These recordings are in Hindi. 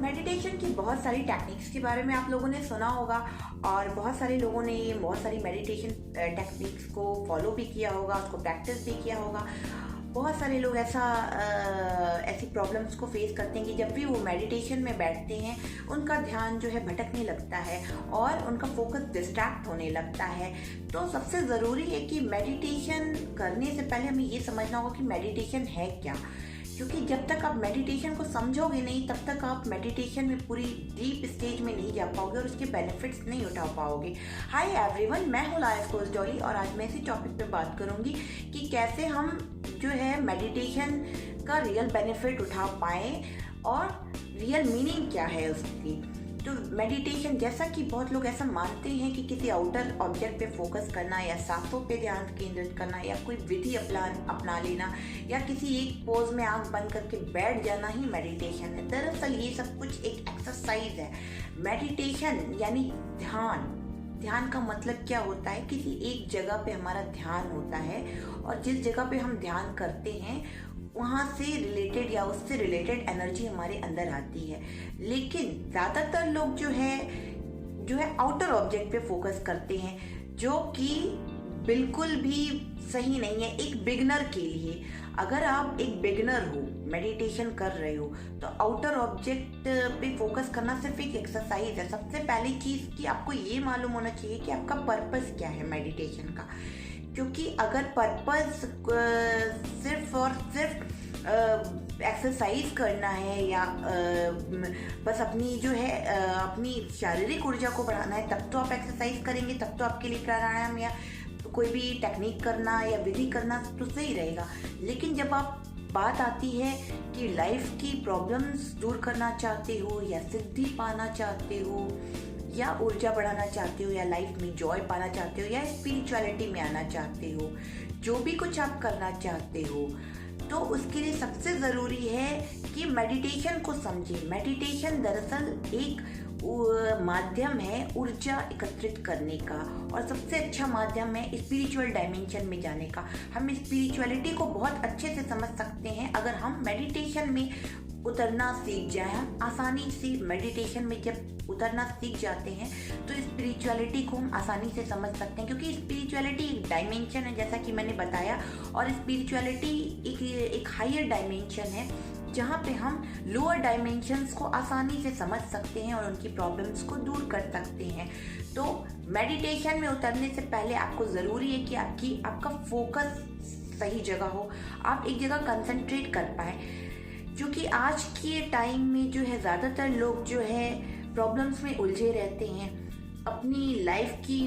मेडिटेशन की बहुत सारी टेक्निक्स के बारे में आप लोगों ने सुना होगा और बहुत सारे लोगों ने बहुत सारी मेडिटेशन टेक्निक्स को फॉलो भी किया होगा, उसको प्रैक्टिस भी किया होगा। बहुत सारे लोग ऐसी प्रॉब्लम्स को फेस करते हैं कि जब भी वो मेडिटेशन में बैठते हैं उनका ध्यान जो है भटकने लगता है और उनका फोकस डिस्ट्रैक्ट होने लगता है। तो सबसे ज़रूरी है कि मेडिटेशन करने से पहले हमें ये समझना होगा कि मेडिटेशन है क्या, क्योंकि जब तक आप मेडिटेशन को समझोगे नहीं तब तक आप मेडिटेशन में पूरी डीप स्टेज में नहीं जा पाओगे और उसके बेनिफिट्स नहीं उठा पाओगे। हाय एवरीवन, मैं हूँ लाइफ कोच डॉली और आज मैं इसी टॉपिक पे बात करूँगी कि कैसे हम जो है मेडिटेशन का रियल बेनिफिट उठा पाएँ और रियल मीनिंग क्या है उसकी। तो मेडिटेशन, जैसा कि बहुत लोग ऐसा मानते हैं कि किसी आउटर ऑब्जेक्ट पे फोकस करना या सांसों पे ध्यान केंद्रित करना या कोई विधि अपना लेना या किसी एक पोज में आंख बंद करके बैठ जाना ही मेडिटेशन है। दरअसल ये सब कुछ एक एक्सरसाइज है। मेडिटेशन यानी ध्यान का मतलब क्या होता है? किसी एक जगह पे हमारा ध्यान होता है और जिस जगह पे हम ध्यान करते हैं वहाँ से रिलेटेड या उससे रिलेटेड एनर्जी हमारे अंदर आती है। लेकिन ज़्यादातर लोग जो है आउटर ऑब्जेक्ट पे फोकस करते हैं, जो कि बिल्कुल भी सही नहीं है एक बिगनर के लिए। अगर आप एक बिगनर हो, मेडिटेशन कर रहे हो, तो आउटर ऑब्जेक्ट पे फोकस करना सिर्फ एक एक्सरसाइज है। सबसे पहली चीज़ कि आपको ये मालूम होना चाहिए कि आपका पर्पस क्या है मेडिटेशन का। क्योंकि अगर पर्पस सिर्फ और सिर्फ एक्सरसाइज करना है या बस अपनी शारीरिक ऊर्जा को बढ़ाना है, तब तो आप एक्सरसाइज करेंगे, तब तो आपके लिए प्राणायाम या कोई भी टेक्निक करना या विधि करना तो सही रहेगा। लेकिन जब आप बात आती है कि लाइफ की प्रॉब्लम्स दूर करना चाहते हो या सिद्धि पाना चाहते हो या ऊर्जा बढ़ाना चाहते हो या लाइफ में जॉय पाना चाहते हो या स्पिरिचुअलिटी में आना चाहते हो, जो भी कुछ आप करना चाहते हो, तो उसके लिए सबसे ज़रूरी है कि मेडिटेशन को समझें। मेडिटेशन दरअसल एक माध्यम है ऊर्जा एकत्रित करने का और सबसे अच्छा माध्यम है स्पिरिचुअल डायमेंशन में जाने का। हम स्पिरिचुअलिटी को बहुत अच्छे से समझ सकते हैं अगर हम मेडिटेशन में उतरना सीख जाए। हम आसानी से मेडिटेशन में जब उतरना सीख जाते हैं तो स्पिरिचुअलिटी को हम आसानी से समझ सकते हैं, क्योंकि स्पिरिचुअलिटी एक डायमेंशन है जैसा कि मैंने बताया, और स्पिरिचुअलिटी एक हायर डायमेंशन है जहाँ पे हम लोअर डायमेंशंस को आसानी से समझ सकते हैं और उनकी प्रॉब्लम्स को दूर कर सकते हैं। तो मेडिटेशन में उतरने से पहले आपको ज़रूरी है कि आपका फोकस सही जगह हो, आप एक जगह कंसंट्रेट कर पाए। क्योंकि आज के टाइम में जो है ज़्यादातर लोग जो है प्रॉब्लम्स में उलझे रहते हैं, अपनी लाइफ की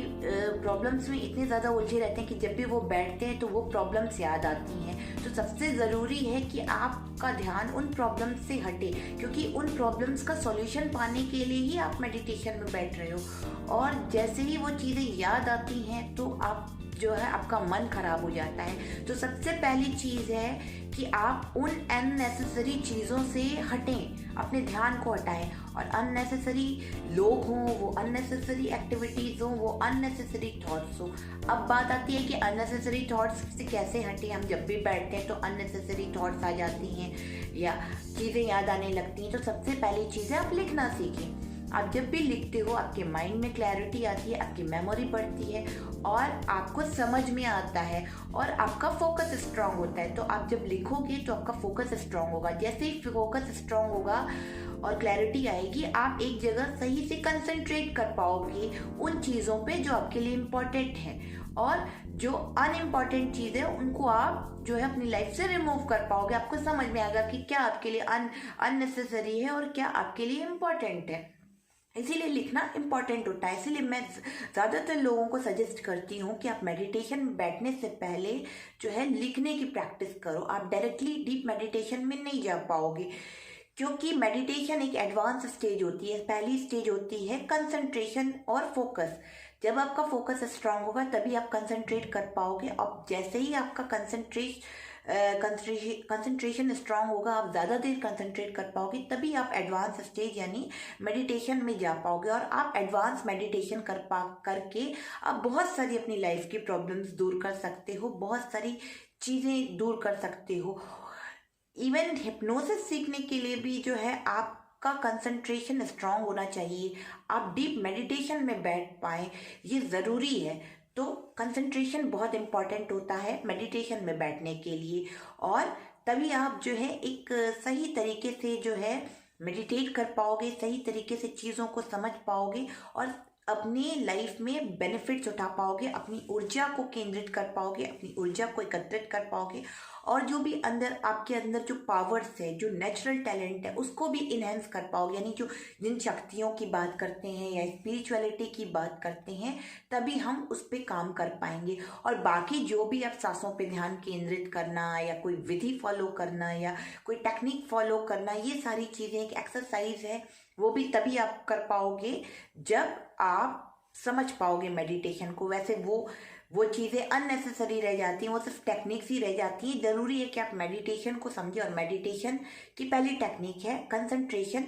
प्रॉब्लम्स में इतने ज़्यादा उलझे रहते हैं कि जब भी वो बैठते हैं तो वो प्रॉब्लम्स याद आती हैं। तो सबसे ज़रूरी है कि आपका ध्यान उन प्रॉब्लम्स से हटे, क्योंकि उन प्रॉब्लम्स का सॉल्यूशन पाने के लिए ही आप मेडिटेशन में बैठ रहे हो। और जैसे ही वो चीज़ें याद आती हैं तो आपका मन खराब हो जाता है। तो सबसे पहली चीज़ है कि आप उन अननेसेसरी चीज़ों से हटें, अपने ध्यान को हटाएं। और अननेसेसरी लोग हों, वो अननेसेसरी एक्टिविटीज़ हों, वो अननेसेसरी थॉट्स हो। अब बात आती है कि अननेसेसरी थॉट्स से कैसे हटें। हम जब भी बैठते हैं तो अननेसेसरी थॉट्स आ जाती हैं या चीज़ें याद आने लगती हैं। तो सबसे पहली चीज़ है आप लिखना सीखें। आप जब भी लिखते हो आपके माइंड में क्लैरिटी आती है, आपकी मेमोरी बढ़ती है और आपको समझ में आता है और आपका फोकस स्ट्रांग होता है। तो आप जब लिखोगे तो आपका फोकस स्ट्रांग होगा। जैसे ही फोकस स्ट्रांग होगा और क्लैरिटी आएगी, आप एक जगह सही से कंसंट्रेट कर पाओगे उन चीज़ों पे जो आपके लिए इम्पोर्टेंट है, और जो अनइम्पॉर्टेंट चीज़ है उनको आप जो है अपनी लाइफ से रिमूव कर पाओगे। आपको समझ में आएगा कि क्या आपके लिए अननेसेसरी है और क्या आपके लिए इम्पोर्टेंट है। इसीलिए लिखना इम्पॉर्टेंट होता है। इसीलिए मैं ज़्यादातर लोगों को सजेस्ट करती हूँ कि आप मेडिटेशन में बैठने से पहले जो है लिखने की प्रैक्टिस करो। आप डायरेक्टली डीप मेडिटेशन में नहीं जा पाओगे, क्योंकि मेडिटेशन एक एडवांस स्टेज होती है। पहली स्टेज होती है कंसंट्रेशन और फोकस। जब आपका फोकस स्ट्रांग होगा तभी आप कंसंट्रेट कर पाओगे। और जैसे ही आपका कंसंट्रेशन स्ट्रांग होगा, आप ज़्यादा देर कंसंट्रेट कर पाओगे, तभी आप एडवांस स्टेज यानी मेडिटेशन में जा पाओगे। और आप एडवांस मेडिटेशन करके आप बहुत सारी अपनी लाइफ की प्रॉब्लम्स दूर कर सकते हो, बहुत सारी चीज़ें दूर कर सकते हो। इवन हिप्नोसिस सीखने के लिए भी जो है आप आपका कंसंट्रेशन स्ट्रांग होना चाहिए, आप डीप मेडिटेशन में बैठ पाए, ये ज़रूरी है। तो कंसंट्रेशन बहुत इम्पॉर्टेंट होता है मेडिटेशन में बैठने के लिए, और तभी आप जो है एक सही तरीके से जो है मेडिटेट कर पाओगे, सही तरीके से चीज़ों को समझ पाओगे और अपनी लाइफ में बेनिफिट्स उठा पाओगे, अपनी ऊर्जा को केंद्रित कर पाओगे, अपनी ऊर्जा को एकत्रित कर पाओगे, और जो भी अंदर आपके अंदर जो पावर्स है, जो नेचुरल टैलेंट है, उसको भी इन्हेंस कर पाओगे। यानी जो जिन शक्तियों की बात करते हैं या स्पिरिचुअलिटी की बात करते हैं, तभी हम उस पर काम कर पाएंगे। और बाकी जो भी आप सांसों पे ध्यान केंद्रित करना या कोई विधि फॉलो करना या कोई टेक्निक फॉलो करना, ये सारी चीज़ें एक एक्सरसाइज है, वो भी तभी आप कर पाओगे जब आप समझ पाओगे मेडिटेशन को। वैसे वो चीज़ें अननेसेसरी रह जाती हैं, वो सिर्फ टेक्निक्स ही रह जाती हैं। ज़रूरी है कि आप मेडिटेशन को समझें, और मेडिटेशन की पहली टेक्निक है कंसंट्रेशन।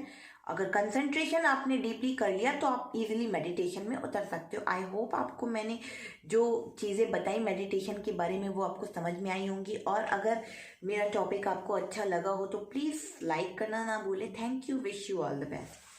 अगर कंसंट्रेशन आपने डीपली कर लिया तो आप इजीली मेडिटेशन में उतर सकते हो। आई होप आपको मैंने जो चीज़ें बताई मेडिटेशन के बारे में वो आपको समझ में आई होंगी, और अगर मेरा टॉपिक आपको अच्छा लगा हो तो प्लीज़ लाइक करना ना भूलें। Thank you, wish you all the best.